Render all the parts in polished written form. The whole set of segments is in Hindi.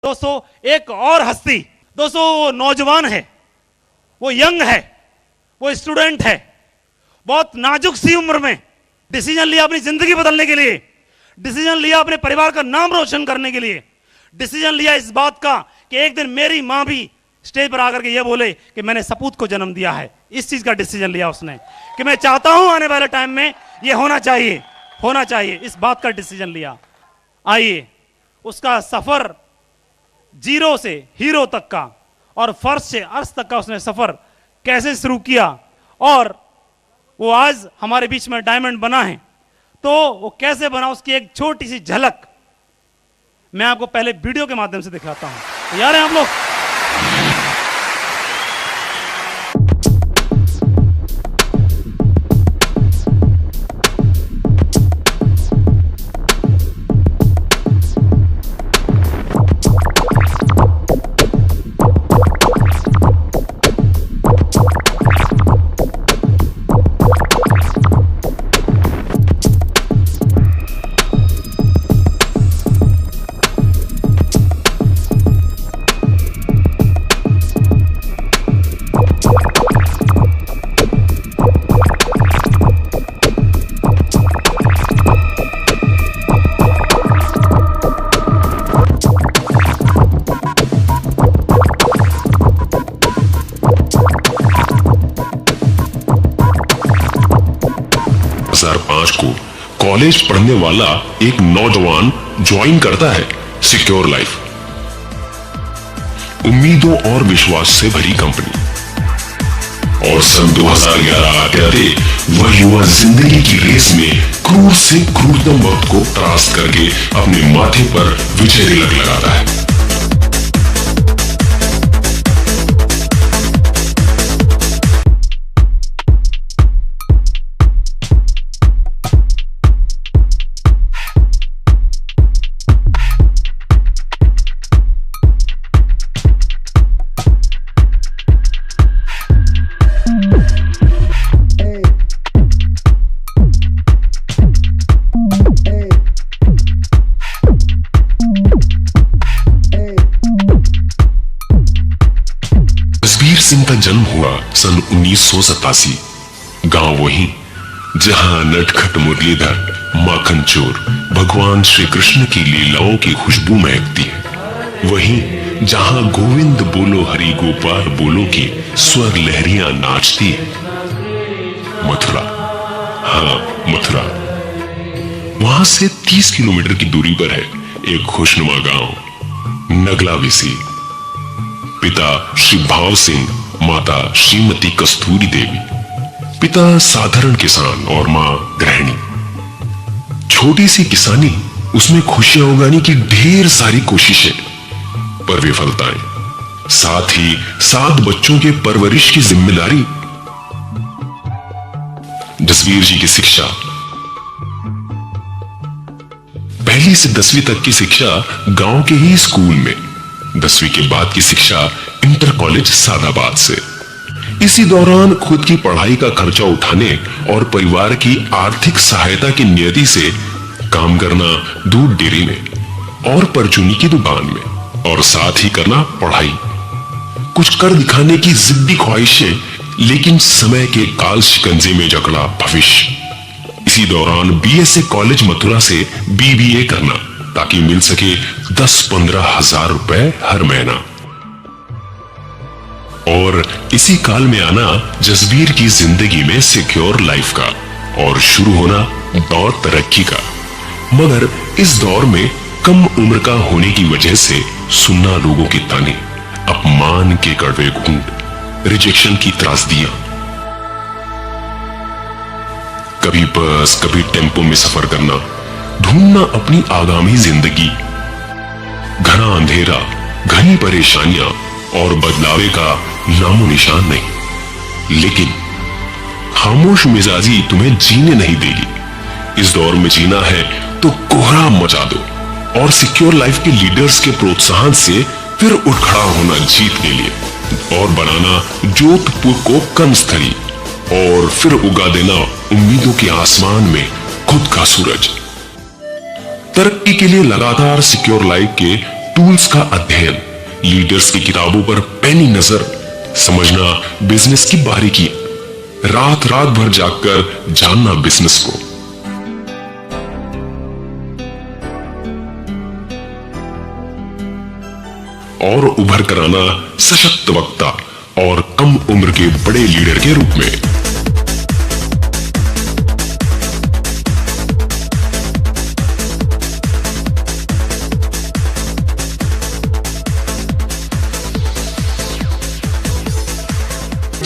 दोस्तों एक और हस्ती, दोस्तों वो नौजवान है, वो यंग है, वो स्टूडेंट है, बहुत नाजुक सी उम्र में डिसीजन लिया अपनी जिंदगी बदलने के लिए, डिसीजन लिया अपने परिवार का नाम रोशन करने के लिए, डिसीजन लिया इस बात का कि एक दिन मेरी मां भी स्टेज पर आकर के ये बोले कि मैंने सपूत को जन्म दिया है। इस चीज का डिसीजन लिया उसने कि मैं चाहता हूं आने वाले टाइम में ये होना चाहिए, इस बात का डिसीजन लिया। आइए उसका सफर जीरो से हीरो तक का और फर्श से अर्श तक का उसने सफर कैसे शुरू किया और वो आज हमारे बीच में डायमंड बना है, तो वो कैसे बना उसकी एक छोटी सी झलक मैं आपको पहले वीडियो के माध्यम से दिखाता हूं। तैयार हैं आप लोग? को कॉलेज पढ़ने वाला एक नौजवान ज्वाइन करता है सिक्योर लाइफ, उम्मीदों और विश्वास से भरी कंपनी। और सन 2011 आते आते वह युवा जिंदगी की रेस में क्रूर से क्रूरतम वक्त को त्रास करके अपने माथे पर विजय तिलक लगाता है। जसबीर सिंह का जन्म हुआ सन 1987। गांव वही जहां नटखट मुरलीधर माखन चोर भगवान श्री कृष्ण की लीलाओं की खुशबू महकती है, वहीं जहां गोविंद बोलो हरि गोपाल बोलो की स्वर लहरियां नाचती है। मथुरा, हाँ मथुरा। वहां से 30 किलोमीटर की दूरी पर है एक खुशनुमा गांव नगला विसी। पिता श्री भाव सिंह, माता श्रीमती कस्तूरी देवी। पिता साधारण किसान और मां गृहिणी। छोटी सी किसानी, उसमें खुशियां उगाने की ढेर सारी कोशिशें पर विफलताएं, साथ ही 7 बच्चों के परवरिश की जिम्मेदारी। जसबीर जी की शिक्षा, पहली से 10वीं तक की शिक्षा गांव के ही स्कूल में, 10वीं के बाद की शिक्षा इंटर कॉलेज सादाबाद से। इसी दौरान खुद की पढ़ाई का खर्चा उठाने और परिवार की आर्थिक सहायता की नियति से काम करना दूध डेयरी में और परचूनी की दुकान में, और साथ ही करना पढ़ाई। कुछ कर दिखाने की जिद्दी ख्वाहिशें, लेकिन समय के काल शिकंजे में जकड़ा भविष्य। इसी दौरान बीएसए कॉलेज मथुरा से बीबीए करना, ताकि मिल सके 10-15 हजार रुपए हर महीना। और इसी काल में आना जसबीर की जिंदगी में सिक्योर लाइफ का और शुरू होना दौर तरक्की का। मगर इस दौर में कम उम्र का होने की वजह से सुनना लोगों की ताने, अपमान के कड़वे घूंट, रिजेक्शन की त्रासदियां। कभी बस कभी टेम्पो में सफर करना, ढूंढना अपनी आगामी जिंदगी। घना अंधेरा, घनी परेशानियां और बदलावे का नामो निशान नहीं। लेकिन खामोश मिजाजी तुम्हें जीने नहीं देगी। इस दौर में जीना है तो कोहराम मचा दो और सिक्योर लाइफ के लीडर्स के प्रोत्साहन से फिर उठ खड़ा होना जीत के लिए, और बनाना जोधपुर को कर्मस्थली, और फिर उगा देना उम्मीदों के आसमान में खुद का सूरज। तरक्की के लिए लगातार सिक्योर लाइफ के टूल्स का अध्ययन, लीडर्स की किताबों पर पैनी नजर, समझना बिजनेस की बारीकी, रात रात भर जागकर जानना बिजनेस को। और उभर कर आना सशक्त वक्ता और कम उम्र के बड़े लीडर के रूप में।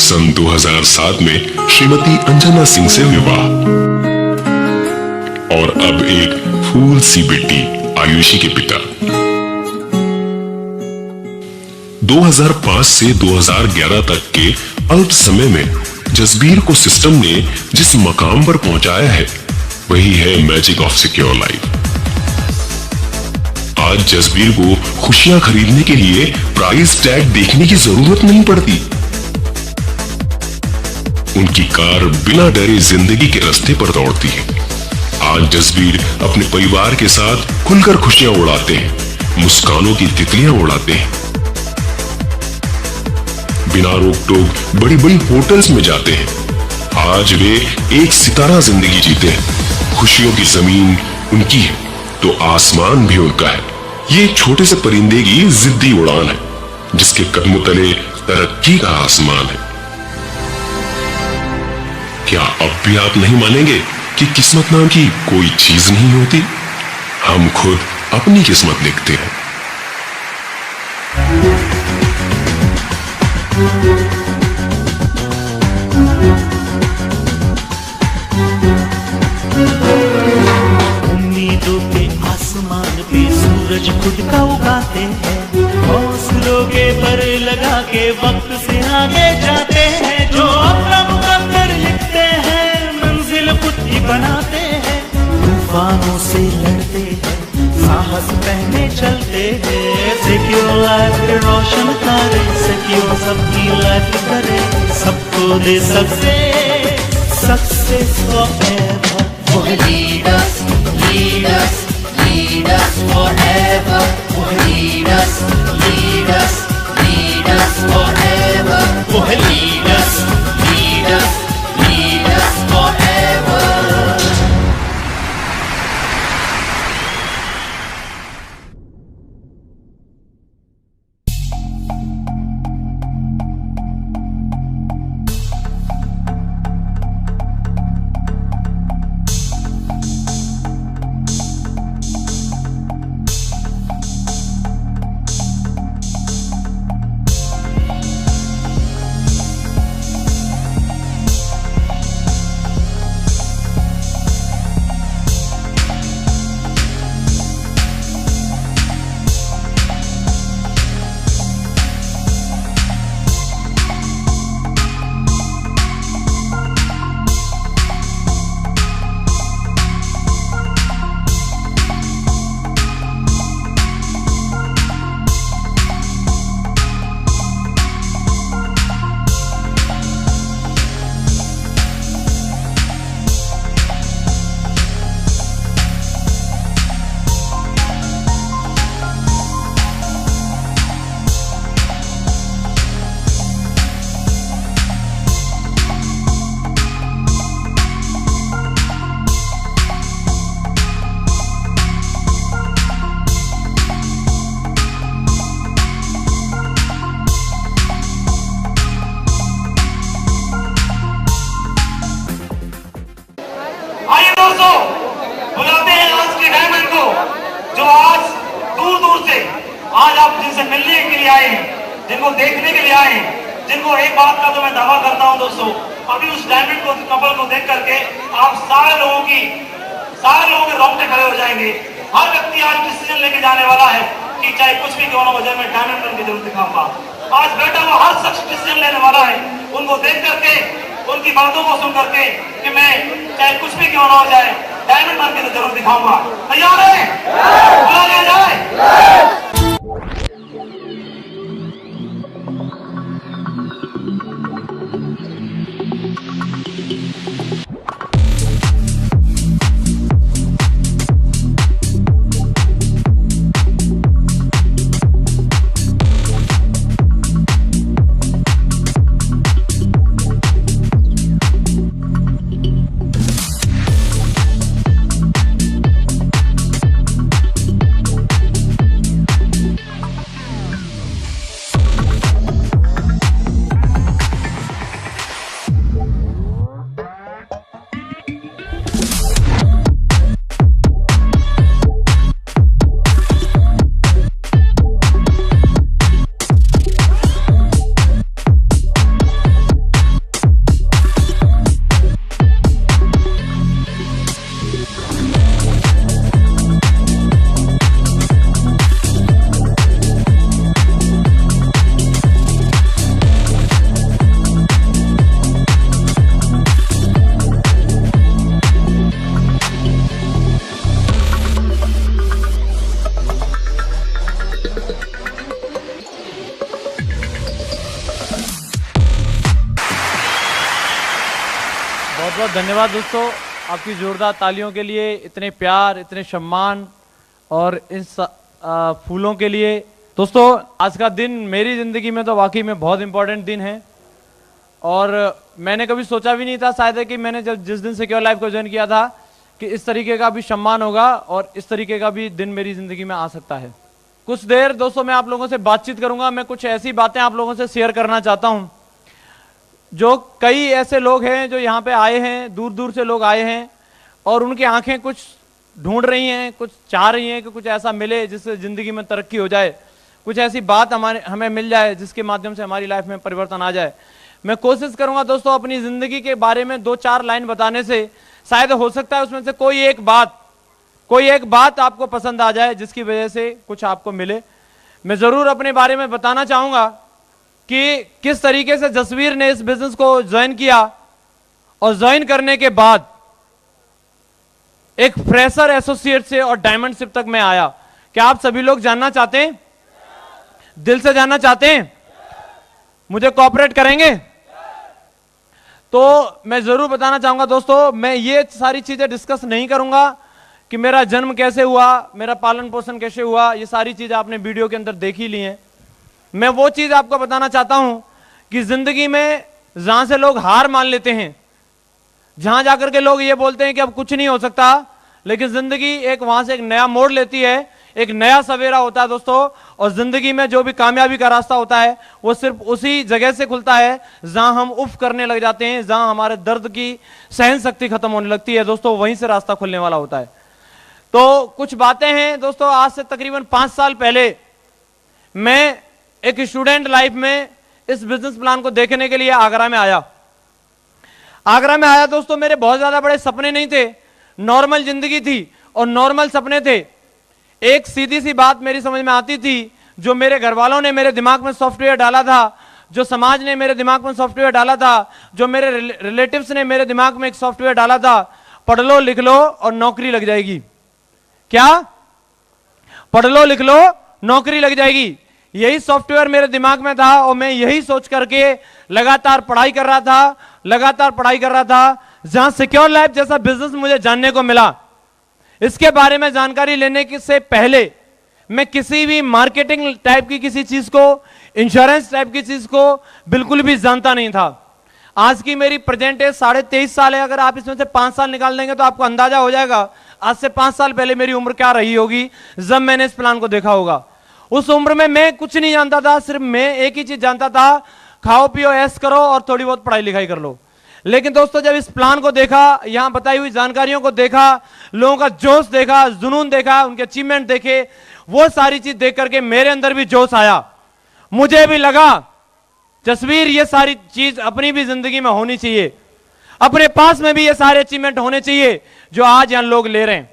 सन 2007 में श्रीमती अंजना सिंह से विवाह और अब एक फूल सी बेटी आयुषी के पिता। 2005 से 2011 तक के अल्प समय में जसबीर को सिस्टम ने जिस मकाम पर पहुंचाया है वही है मैजिक ऑफ सिक्योर लाइफ। आज जसबीर को खुशियां खरीदने के लिए प्राइस टैग देखने की जरूरत नहीं पड़ती। उनकी कार बिना डरे जिंदगी के रास्ते पर दौड़ती है। आज जसबीर अपने परिवार के साथ खुलकर खुशियां उड़ाते हैं, मुस्कानों की तितलियां उड़ाते हैं। बिना रोक टोक बड़ी बड़ी होटल्स में जाते हैं। आज वे एक सितारा जिंदगी जीते हैं। खुशियों की जमीन उनकी है तो आसमान भी उनका है। ये छोटे से परिंदे की जिद्दी उड़ान है जिसके कदमों तले तरक्की का आसमान है। क्या अब भी आप नहीं मानेंगे कि किस्मत नाम की कोई चीज नहीं होती? हम खुद अपनी किस्मत लिखते हैं। उम्मीदों के आसमान पे सूरज खुद का उगाते हैं, हौसलों के पर लगा के वक्त से आगे जाते हैं। जो अपना मुकद्दर लिखते हैं, मंजिल खुद ही बनाते हैं। तूफानों से लड़ते हैं, साहस पहने चलते हैं। सिक्योर लाइफ के रोशन तारे, सिक्योर सबकी लाइफ करे, सबको दे success forever. Lead us, lead us, lead us forever. Lead us, lead us, lead us forever. Lead us, lead us, lead us forever. बुलाते हैं आज के डायमंड को, जो आज दूर दूर से आज आप जिनसे मिलने के लिए आए हैं, जिनको देखने के लिए आए हैं, जिनको एक बात का तो मैं दावा करता हूं दोस्तों, अभी उस डायमंड को कपल को देख करके आप सारे लोगों के रोंगटे खड़े हो जाएंगे। हर व्यक्ति आज डिसीजन लेके जाने वाला है कि चाहे कुछ भी क्यों ना हो जाए, मैं डायमंड बन के जरूर दिखाऊंगा। आज बेटा वो हर शख्स डिसीजन लेने वाला है, उनको देख करके, उनकी बातों को सुन करके कि मैं चाहे कुछ भी क्यों ना हो जाए डायमंड बन के तो जरूर दिखाऊंगा। तैयार है? बुला लिया जाए। बहुत बहुत धन्यवाद दोस्तों, आपकी जोरदार तालियों के लिए, इतने प्यार, इतने सम्मान और इन फूलों के लिए। दोस्तों आज का दिन मेरी ज़िंदगी में तो वाकई में बहुत इंपॉर्टेंट दिन है और मैंने कभी सोचा भी नहीं था शायद है कि मैंने जब जिस दिन सिक्योर लाइफ को ज्वाइन किया था कि इस तरीके का भी सम्मान होगा और इस तरीके का भी दिन मेरी ज़िंदगी में आ सकता है। कुछ देर दोस्तों मैं आप लोगों से बातचीत करूंगा, मैं कुछ ऐसी बातें आप लोगों से शेयर करना चाहता हूं। जो कई ऐसे लोग हैं जो यहाँ पे आए हैं, दूर दूर से लोग आए हैं और उनकी आंखें कुछ ढूंढ रही हैं, कुछ चाह रही हैं कि कुछ ऐसा मिले जिससे ज़िंदगी में तरक्की हो जाए, कुछ ऐसी बात हमें मिल जाए जिसके माध्यम से हमारी लाइफ में परिवर्तन आ जाए। मैं कोशिश करूंगा दोस्तों अपनी ज़िंदगी के बारे में 2-4 लाइन बताने से शायद हो सकता है उसमें से कोई एक बात आपको पसंद आ जाए जिसकी वजह से कुछ आपको मिले। मैं ज़रूर अपने बारे में बताना चाहूँगा कि किस तरीके से जसवीर ने इस बिजनेस को ज्वाइन किया और ज्वाइन करने के बाद एक फ्रेशर एसोसिएट से और डायमंडशिप तक मैं आया। क्या आप सभी लोग जानना चाहते हैं? दिल से जानना चाहते हैं? मुझे कोऑपरेट करेंगे? तो मैं जरूर बताना चाहूंगा दोस्तों, मैं ये सारी चीजें डिस्कस नहीं करूंगा कि मेरा जन्म कैसे हुआ, मेरा पालन पोषण कैसे हुआ, ये सारी चीजें आपने वीडियो के अंदर देख ही ली हैं। मैं वो चीज आपको बताना चाहता हूं कि जिंदगी में जहां से लोग हार मान लेते हैं, जहां जाकर के लोग ये बोलते हैं कि अब कुछ नहीं हो सकता, लेकिन जिंदगी वहां से एक नया मोड़ लेती है, एक नया सवेरा होता है दोस्तों। और जिंदगी में जो भी कामयाबी का रास्ता होता है वो सिर्फ उसी जगह से खुलता है जहां हम उफ करने लग जाते हैं, जहां हमारे दर्द की सहन शक्ति खत्म होने लगती है दोस्तों, वहीं से रास्ता खुलने वाला होता है। तो कुछ बातें हैं दोस्तों, आज से तकरीबन 5 साल पहले मैं एक स्टूडेंट लाइफ में इस बिजनेस प्लान को देखने के लिए आगरा में आया दोस्तों। मेरे बहुत ज्यादा बड़े सपने नहीं थे, नॉर्मल जिंदगी थी और नॉर्मल सपने थे। एक सीधी सी बात मेरी समझ में आती थी, जो मेरे घर वालों ने मेरे दिमाग में सॉफ्टवेयर डाला था, जो समाज ने मेरे दिमाग में सॉफ्टवेयर डाला था, जो मेरे रिलेटिव्स ने मेरे दिमाग में एक सॉफ्टवेयर डाला था, पढ़ लो लिख लो और नौकरी लग जाएगी। क्या? पढ़ लो लिख लो नौकरी लग जाएगी। यही सॉफ्टवेयर मेरे दिमाग में था और मैं यही सोच करके लगातार पढ़ाई कर रहा था। जहां सिक्योर लाइफ जैसा बिजनेस मुझे जानने को मिला, इसके बारे में जानकारी लेने से पहले मैं किसी भी मार्केटिंग टाइप की किसी चीज को, इंश्योरेंस टाइप की चीज को बिल्कुल भी जानता नहीं था। आज की मेरी प्रेजेंट एज 23.5 साल है। अगर आप इसमें से 5 साल निकाल देंगे तो आपको अंदाजा हो जाएगा आज से 5 साल पहले मेरी उम्र क्या रही होगी जब मैंने इस प्लान को देखा होगा। उस उम्र में मैं कुछ नहीं जानता था, सिर्फ मैं एक ही चीज जानता था, खाओ पियो ऐश करो और थोड़ी बहुत पढ़ाई लिखाई कर लो। लेकिन दोस्तों जब इस प्लान को देखा, यहां बताई हुई जानकारियों को देखा, लोगों का जोश देखा, जुनून देखा, उनके अचीवमेंट देखे, वो सारी चीज देख करके मेरे अंदर भी जोश आया। मुझे भी लगा जसवीर ये सारी चीज अपनी भी जिंदगी में होनी चाहिए, अपने पास में भी ये सारे अचीवमेंट होने चाहिए जो आज यहां लोग ले रहे हैं।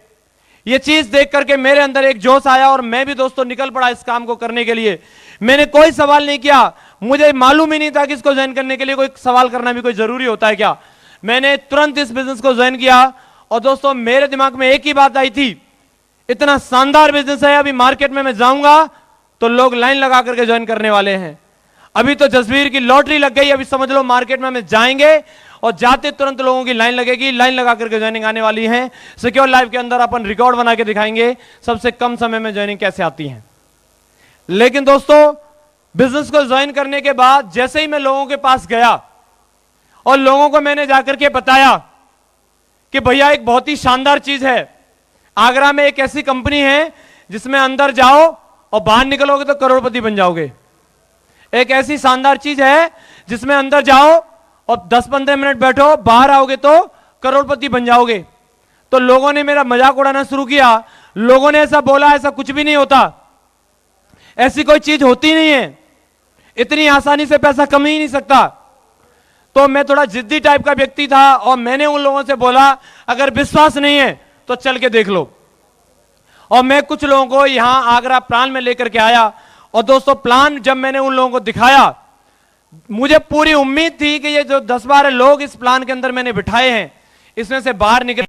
ये चीज देख करके मेरे अंदर एक जोश आया और मैं भी दोस्तों निकल पड़ा इस काम को करने के लिए। मैंने कोई सवाल नहीं किया, मुझे मालूम ही नहीं था कि इसको ज्वाइन करने के लिए कोई सवाल करना भी कोई जरूरी होता है क्या। मैंने तुरंत इस बिजनेस को ज्वाइन किया और दोस्तों मेरे दिमाग में एक ही बात आई थी, इतना शानदार बिजनेस है, अभी मार्केट में मैं जाऊंगा तो लोग लाइन लगा करके ज्वाइन करने वाले हैं। अभी तो जसवीर की लॉटरी लग गई, अभी समझ लो मार्केट में हम जाएंगे और जाते तुरंत लोगों की लाइन लगेगी, लाइन लगा करके ज्वाइनिंग आने वाली है। सिक्योर लाइफ के अंदर अपन रिकॉर्ड बना के दिखाएंगे सबसे कम समय में ज्वाइनिंग कैसे आती है। लेकिन दोस्तों बिजनेस को ज्वाइन करने के बाद जैसे ही मैं लोगों के पास गया और लोगों को मैंने जाकर के बताया कि भैया एक बहुत ही शानदार चीज है, आगरा में एक ऐसी कंपनी है जिसमें अंदर जाओ और बाहर निकलोगे तो करोड़पति बन जाओगे। एक ऐसी शानदार चीज है जिसमें अंदर जाओ और 10-15 मिनट बैठो, बाहर आओगे तो करोड़पति बन जाओगे। तो लोगों ने मेरा मजाक उड़ाना शुरू किया, लोगों ने ऐसा बोला ऐसा कुछ भी नहीं होता, ऐसी कोई चीज होती नहीं है, इतनी आसानी से पैसा कम ही नहीं सकता। तो मैं थोड़ा जिद्दी टाइप का व्यक्ति था और मैंने उन लोगों से बोला अगर विश्वास नहीं है तो चल के देख लो। और मैं कुछ लोगों को यहां आगरा प्लान में लेकर के आया और दोस्तों प्लान जब मैंने उन लोगों को दिखाया, मुझे पूरी उम्मीद थी कि ये जो 10-12 लोग इस प्लान के अंदर मैंने बिठाए हैं इसमें से बाहर निकल